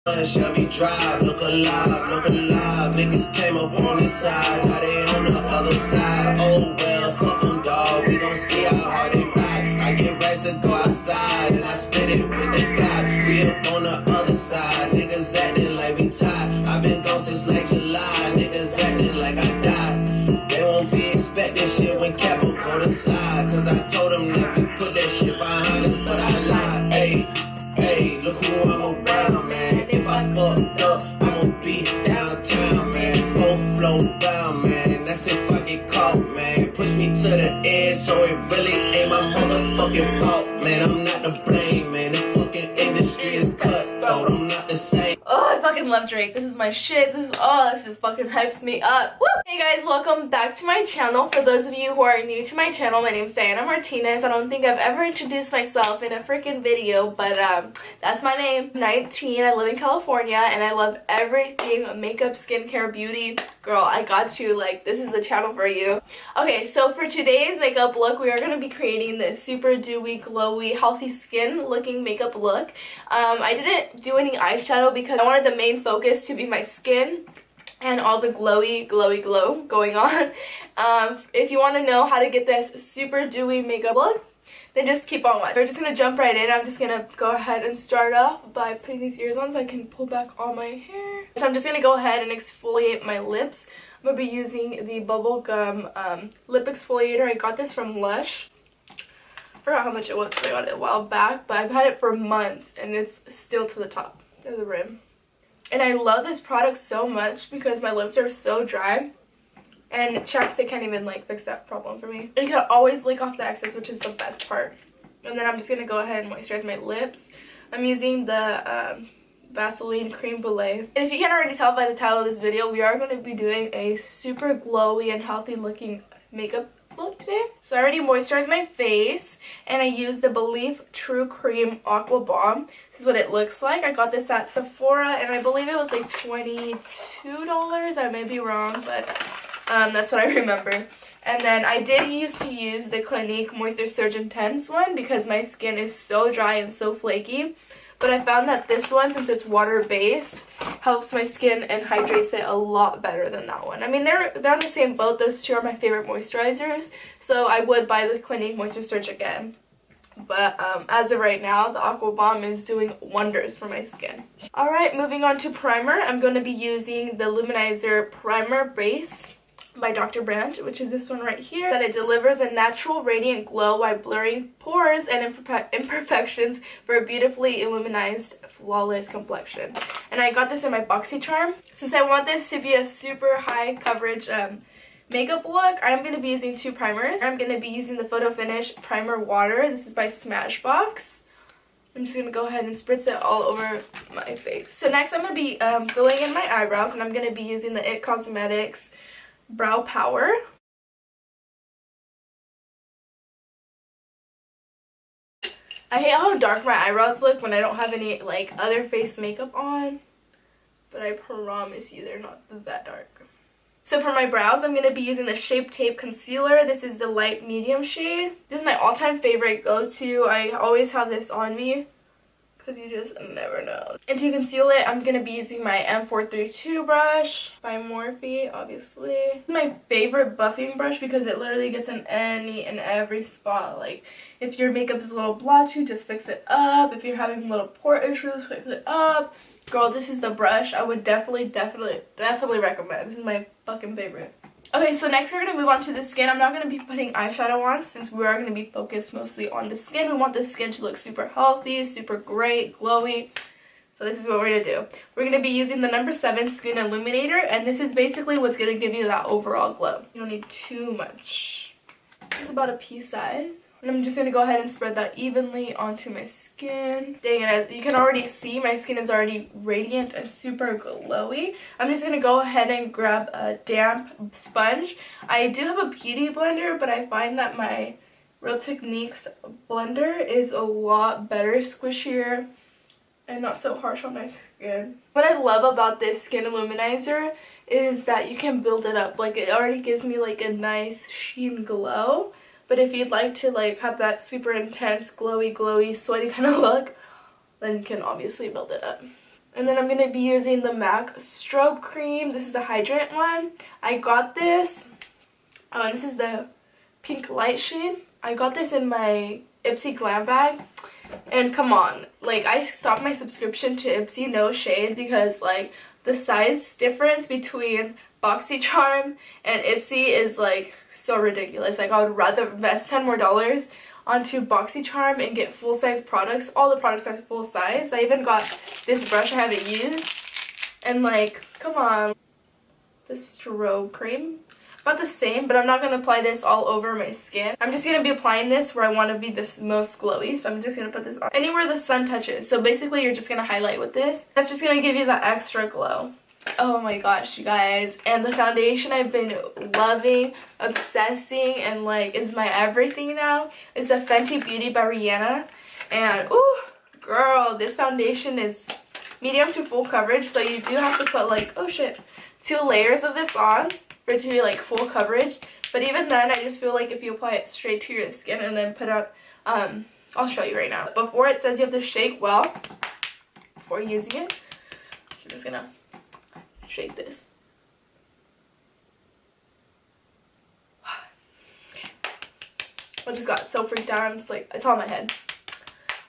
Shelby Drive, look alive, look alive. Niggas came up on this side, now they on the other side. Oh well, fuck them, dog. We gon' see how hard they ride. I get racks to go outside, and I spit it with the guys. We up on the other side, niggas acting like we tied. I've been gone since like July, niggas acting like I died. They won't be expecting shit when Capo go to slide. Cause I told them that we put that shit behind us, but I lied. Hey, look who I'm around, man. If I fucked up, I'ma be downtown, man. Full flow down, man. That's if I get caught, man. Push me to the edge, so it really ain't my motherfucking fault, man. I'm not to blame, man. This fucking industry is cutthroat. I'm not the same. Oh, I fucking love Drake. This is my shit. This just fucking hypes me up. Woo! Hey guys, welcome back to my channel. For those of you who are new to my channel, my name is Diana Martinez. I don't think I've ever introduced myself in a freaking video, but that's my name. I'm 19, I live in California, and I love everything makeup, skincare, beauty. Girl, I got you. Like, this is the channel for you. Okay, so for today's makeup look, we are going to be creating this super dewy, glowy, healthy skin looking makeup look. I didn't do any eyeshadow because I wanted the main focus to be my skin and all the glowy glow going on. If you want to know how to get this super dewy makeup look, then just keep on watching. We're just going to jump right in. I'm just going to go ahead and start off by putting these ears on so I can pull back all my hair. So I'm just going to go ahead and exfoliate my lips. I'm going to be using the Bubblegum lip exfoliator. I got this from Lush. I forgot how much it was because I got it a while back, but I've had it for months and it's still to the top of the rim. And I love this product so much because my lips are so dry. And chapstick can't even like fix that problem for me. And you can always lick off the excess, which is the best part. And then I'm just going to go ahead and moisturize my lips. I'm using the Vaseline Cream Brulee. And if you can't already tell by the title of this video, we are going to be doing a super glowy and healthy looking makeup look today. So I already moisturized my face and I used the Believe True Cream Aqua Bomb. This is what it looks like. I got this at Sephora and I believe it was like $22. I may be wrong, but that's what I remember. And then I did used to use the Clinique Moisture Surge Intense one because my skin is so dry and so flaky. But I found that this one, since it's water-based, helps my skin and hydrates it a lot better than that one. I mean, they're on the same boat. Those two are my favorite moisturizers. So I would buy the Clinique Moisture Surge again. But as of right now, the Aqua Bomb is doing wonders for my skin. Alright, moving on to primer. I'm going to be using the Luminizer Primer Base by Dr. Brandt, which is this one right here, that it delivers a natural radiant glow while blurring pores and imperfections for a beautifully illuminized, flawless complexion. And I got this in my BoxyCharm. Since I want this to be a super high coverage makeup look, I'm going to be using two primers. I'm going to be using the Photo Finish Primer Water. This is by Smashbox. I'm just going to go ahead and spritz it all over my face. So next I'm going to be filling in my eyebrows, and I'm going to be using the IT Cosmetics Brow Power. I hate how dark my eyebrows look when I don't have any like other face makeup on, but I promise you they're not that dark. So for my brows, I'm going to be using the Shape Tape Concealer. This is the light medium shade. This is my all-time favorite go-to. I always have this on me because you just never know. And to conceal it, I'm going to be using my M432 brush by Morphe, obviously. This is my favorite buffing brush because it literally gets in any and every spot. Like, if your makeup is a little blotchy, just fix it up. If you're having little pore issues, fix it up. Girl, this is the brush I would definitely recommend. This is my fucking favorite. Okay, so next we're going to move on to the skin. I'm not going to be putting eyeshadow on since we are going to be focused mostly on the skin. We want the skin to look super healthy, super great, glowy. So this is what we're going to do. We're going to be using the number 7 Skin Illuminator, and this is basically what's going to give you that overall glow. You don't need too much. Just about a pea size. And I'm just going to go ahead and spread that evenly onto my skin. Dang it, as you can already see, my skin is already radiant and super glowy. I'm just going to go ahead and grab a damp sponge. I do have a beauty blender, but I find that my Real Techniques blender is a lot better, squishier, and not so harsh on my skin. What I love about this skin illuminizer is that you can build it up. Like, it already gives me like a nice sheen glow. But if you'd like to like have that super intense, glowy, sweaty kind of look, then you can obviously build it up. And then I'm going to be using the MAC Strobe Cream. This is the hydrant one. I got this. Oh, this is the pink light shade. I got this in my Ipsy Glam bag. And come on, like, I stopped my subscription to Ipsy, no shade, because like the size difference between BoxyCharm and Ipsy is like so ridiculous. Like, I would rather invest $10 more onto BoxyCharm and get full-size products. All the products are full size. I even got this brush I haven't used. And like, come on. The strobe cream. About the same, but I'm not going to apply this all over my skin. I'm just going to be applying this where I want to be the most glowy. So I'm just going to put this on anywhere the sun touches. So basically you're just going to highlight with this. That's just going to give you that extra glow. Oh my gosh, you guys. And the foundation I've been loving, obsessing, and like is my everything now is the Fenty Beauty by Rihanna. And ooh, girl, this foundation is medium to full coverage. So you do have to put like, oh shit, 2 layers of this on for it to be like full coverage. But even then, I just feel like if you apply it straight to your skin and then put out, I'll show you right now. Before, it says you have to shake well before using it. So I'm just gonna shake this. Okay. I just got so freaked out. It's like, it's on my head.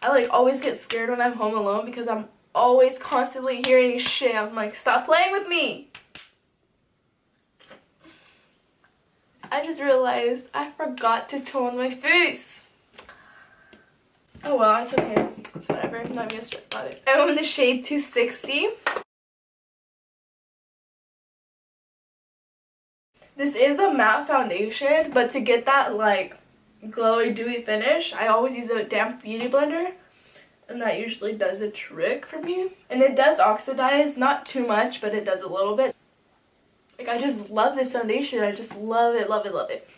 I like always get scared when I'm home alone because I'm always constantly hearing shit. I'm like, stop playing with me. I just realized I forgot to tone my face. Oh well, it's okay. It's whatever. I'm not gonna stress about it. I'm in the shade 260. This is a matte foundation, but to get that like glowy dewy finish, I always use a damp beauty blender, and that usually does the trick for me. And it does oxidize, not too much, but it does a little bit. Like, I just love this foundation. I just love it, love it, love it.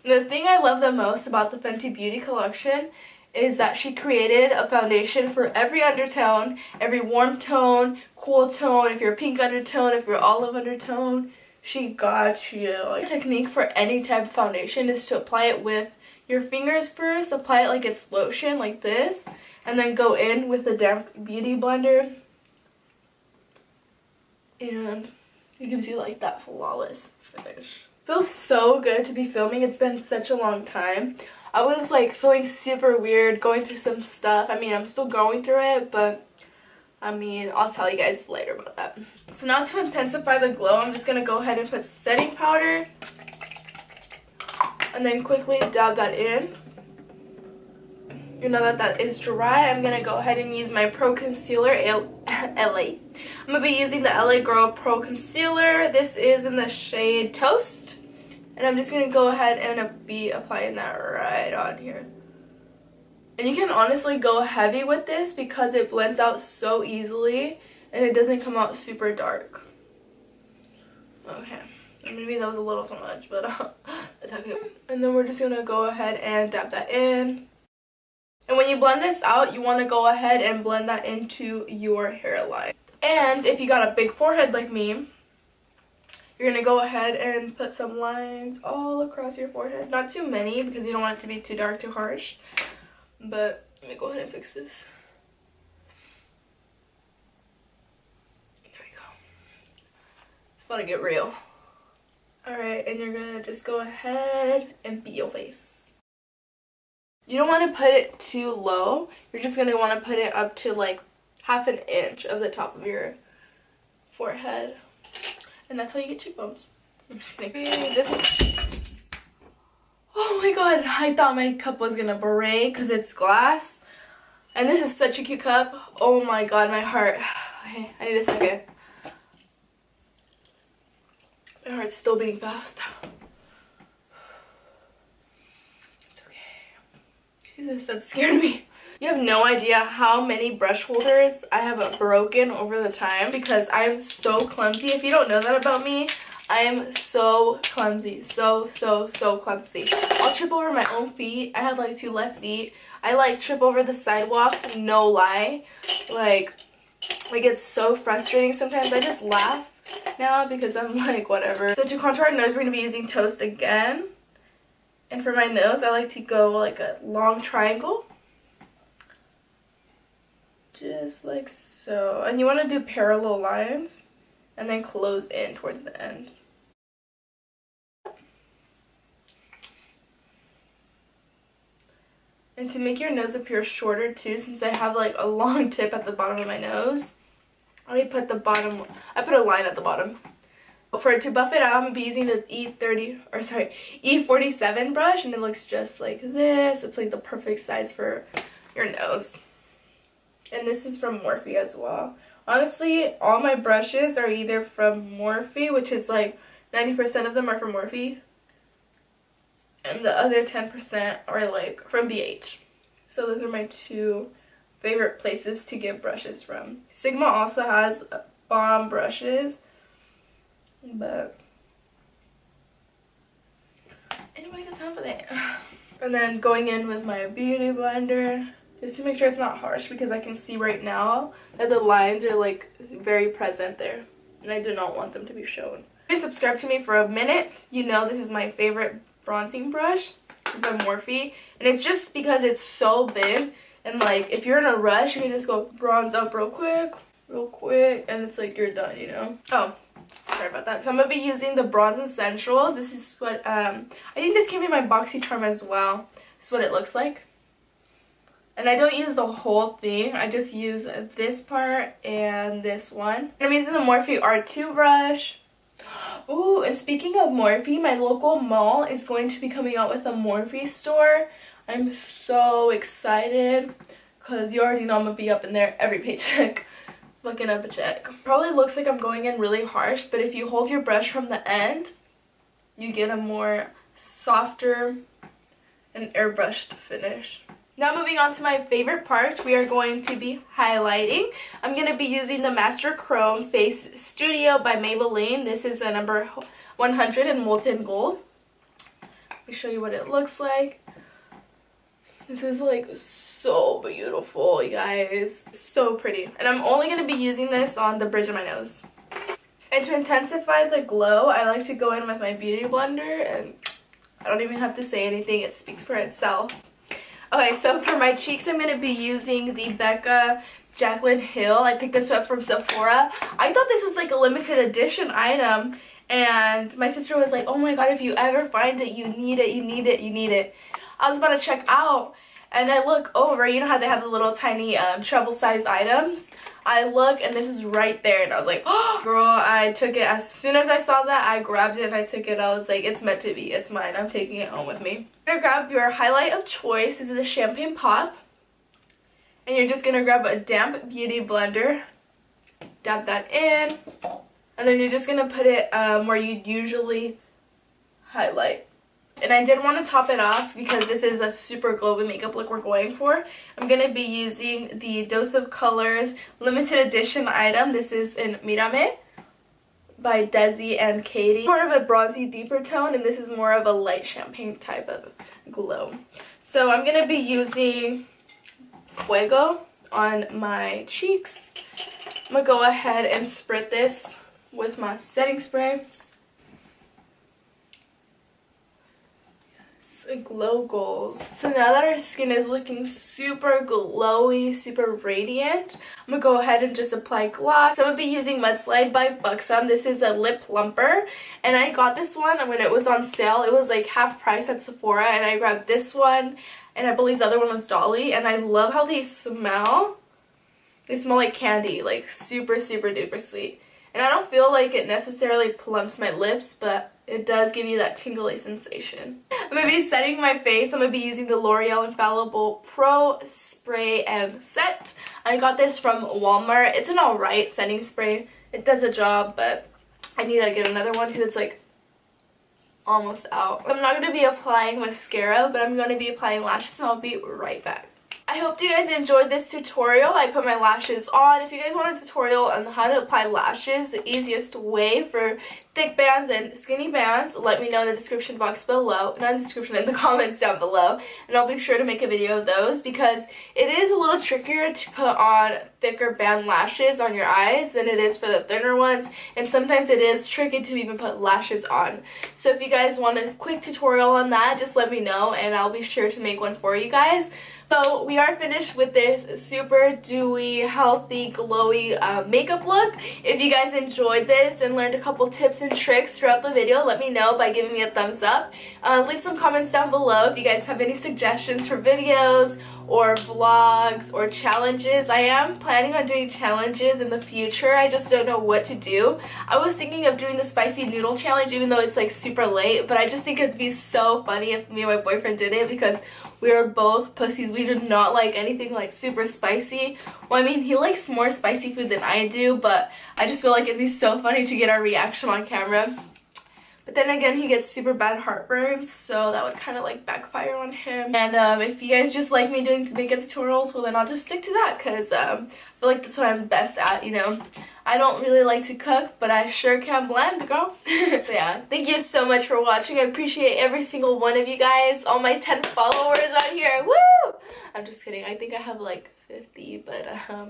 And the thing I love the most about the Fenty Beauty collection is that she created a foundation for every undertone, every warm tone, cool tone, if you're a pink undertone, if you're olive undertone, she got you. The technique for any type of foundation is to apply it with your fingers first, apply it like it's lotion, like this, and then go in with the damp beauty blender. And it gives you like that flawless finish. Feels so good to be filming. It's been such a long time. I was like feeling super weird going through some stuff. I mean, I'm still going through it, but I mean, I'll tell you guys later about that. So now to intensify the glow, I'm just going to go ahead and put setting powder and then quickly dab that in. You know that is dry. I'm going to go ahead and use my Pro Concealer LA. I'm going to be using the LA Girl Pro Concealer. This is in the shade Toast. And I'm just going to go ahead and be applying that right on here. And you can honestly go heavy with this because it blends out so easily and it doesn't come out super dark. Okay. Maybe that was a little too much, but that's okay. And then we're just going to go ahead and dab that in. And when you blend this out, you want to go ahead and blend that into your hairline. And if you got a big forehead like me, you're going to go ahead and put some lines all across your forehead. Not too many because you don't want it to be too dark, too harsh. But let me go ahead and fix this. There we go. It's about to get real. Alright, and you're going to just go ahead and beat your face. You don't want to put it too low. You're just going to want to put it up to like ½ an inch of the top of your forehead. And that's how you get cheekbones. I'm just kidding. This one. Oh my god, I thought my cup was going to break because it's glass. And this is such a cute cup. Oh my god, my heart. Okay, I need a second. My heart's still beating fast. Jesus, that scared me. You have no idea how many brush holders I have broken over the time because I'm so clumsy. If you don't know that about me, I am so clumsy. So clumsy. I'll trip over my own feet. I have like 2 left feet. I like trip over the sidewalk, no lie. Like it's so frustrating sometimes. I just laugh now because I'm like, whatever. So to contour our nose, we're going to be using Toast again. And for my nose, I like to go like a long triangle. just like so. And you want to do parallel lines and then close in towards the ends. And to make your nose appear shorter too, since I have like a long tip at the bottom of my nose, I put a line at the bottom. To buff it out, I'm going to be using the E47 brush, and it looks just like this. It's like the perfect size for your nose. And this is from Morphe as well. Honestly, all my brushes are either from Morphe, which is like 90% of them are from Morphe, and the other 10% are like from BH. So those are my two favorite places to get brushes from. Sigma also has bomb brushes, but anybody got time for that? And then going in with my beauty blender just to make sure it's not harsh, because I can see right now that the lines are like very present there, and I do not want them to be shown. If you subscribe to me for a minute, you know this is my favorite bronzing brush from Morphe, and it's just because it's so big, and like if you're in a rush you can just go bronze up real quick, and it's like you're done, you know. Oh, sorry about that. So I'm gonna be using the Bronze Essentials. This is what I think this came in my BoxyCharm as well. This is what it looks like, and I don't use the whole thing, I just use this part and this one. I'm using the Morphe R2 brush. Ooh, and speaking of Morphe, my local mall is going to be coming out with a Morphe store. I'm so excited because you already know I'm going to be up in there every paycheck looking up a check. Probably looks like I'm going in really harsh, but if you hold your brush from the end, you get a more softer and airbrushed finish. Now moving on to my favorite part, we are going to be highlighting. I'm going to be using the Master Chrome Face Studio by Maybelline. This is the number 100 in Molten Gold. Let me show you what it looks like. This is like so beautiful, you guys. So pretty. And I'm only going to be using this on the bridge of my nose. And to intensify the glow, I like to go in with my beauty blender, and I don't even have to say anything. It speaks for itself. Okay, so for my cheeks, I'm going to be using the Becca Jaclyn Hill. I picked this up from Sephora. I thought this was like a limited edition item, and my sister was like, oh my god, if you ever find it, you need it, you need it, you need it. I was about to check out, and I look over. You know how they have the little tiny travel size items? I look, and this is right there, and I was like, oh, girl, I took it. As soon as I saw that, I grabbed it and I took it. I was like, it's meant to be. It's mine. I'm taking it home with me. You're gonna grab your highlight of choice. This is the Champagne Pop. And you're just gonna grab a damp beauty blender, dab that in, and then you're just gonna put it where you usually highlight. And I did want to top it off because this is a super glowy makeup look we're going for. I'm going to be using the Dose of Colors limited edition item. This is in Mírame by Desi and Katie. More of a bronzy deeper tone, and this is more of a light champagne type of glow. So I'm going to be using Fuego on my cheeks. I'm going to go ahead and spritz this with my setting spray. Glow goals. So now that our skin is looking super glowy, super radiant, I'm gonna go ahead and just apply gloss. So I'm gonna be using Mudslide by Buxom. This is a lip plumper, and I got this one when it was on sale. It was like half price at Sephora, and I grabbed this one, and I believe the other one was Dolly, and I love how they smell. They smell like candy, like super duper sweet. And I don't feel like it necessarily plumps my lips, but it does give you that tingly sensation. I'm going to be setting my face. I'm going to be using the L'Oreal Infallible Pro Spray and Set. I got this from Walmart. It's an alright setting spray. It does a job, but I need to get another one because it's like almost out. I'm not going to be applying mascara, but I'm going to be applying lashes, and I'll be right back. I hope you guys enjoyed this tutorial. I put my lashes on. If you guys want a tutorial on how to apply lashes, the easiest way for thick bands and skinny bands, let me know in the description box below, not in the description, in the comments down below, and I'll be sure to make a video of those because it is a little trickier to put on thicker band lashes on your eyes than it is for the thinner ones, and sometimes it is tricky to even put lashes on. So if you guys want a quick tutorial on that, just let me know and I'll be sure to make one for you guys. So we are finished with this super dewy, healthy, glowy makeup look. If you guys enjoyed this and learned a couple tips and tricks throughout the video, let me know by giving me a thumbs up. Leave some comments down below if you guys have any suggestions for videos or vlogs or challenges. I am planning on doing challenges in the future. I just don't know what to do. I was thinking of doing the spicy noodle challenge even though it's like super late, but I just think it'd be so funny if me and my boyfriend did it because we are both pussies. We do not like anything like super spicy. Well, I mean, he likes more spicy food than I do, but I just feel like it'd be so funny to get our reaction on camera. But then again, he gets super bad heartburn, so that would kind of like backfire on him. And if you guys just like me doing makeup tutorials, well then I'll just stick to that because I feel like that's what I'm best at, you know. I don't really like to cook, but I sure can blend, girl. So yeah, thank you so much for watching. I appreciate every single one of you guys. All my 10 followers out here. Woo! I'm just kidding. I think I have like 50, but I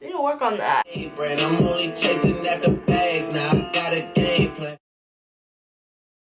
need to work on that. I'm only chasing after